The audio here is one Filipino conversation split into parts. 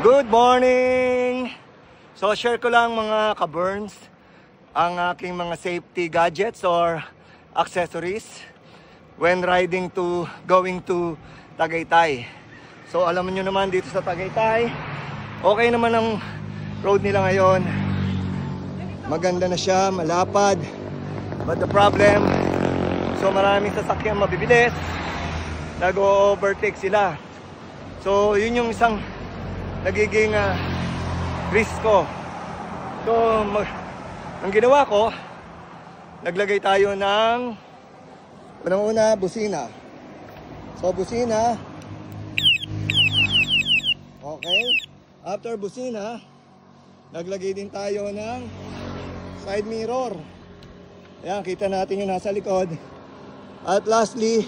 Good morning! So share ko lang mga ka-burns ang aking mga safety gadgets or accessories when going to Tagaytay. So alam niyo naman dito sa Tagaytay, okay naman ang road nila ngayon. Maganda na siya, malapad. But the problem, so maraming sasakyan mabibilis, nag-overtake sila. So yun yung isang nagiging risk ko. So ang ginawa ko, naglagay tayo ng unang-una busina. So busina, okay. After busina, naglagay din tayo ng side mirror. Ayan, kita natin yung nasa likod. At lastly,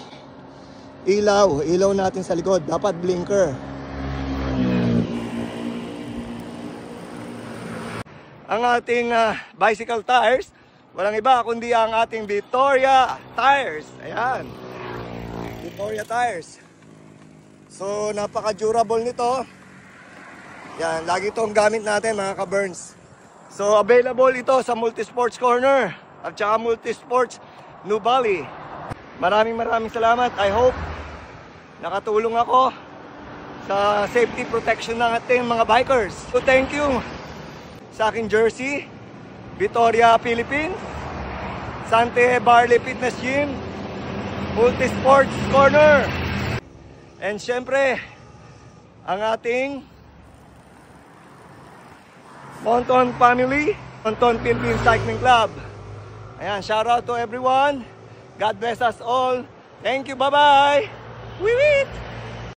ilaw natin sa likod, dapat blinker. Ang ating bicycle tires, walang iba kundi ang ating Vittoria tires. Ayan, Vittoria tires. So napaka-durable nito. Yan, lagi itong gamit natin mga ka-burns. So available ito sa Multisports Corner at saka Multisports Nubali. Maraming salamat. I hope nakatulong ako sa safety protection ng ating mga bikers. So thank you sa aking jersey, Vittoria Philippines, Sante Barley Fitness Gym, Multisports Corner, and syempre ang ating Monton family, Monton Philippine Cycling Club. Ayan, shout out to everyone. God bless us all. Thank you, bye-bye. Wee-wee!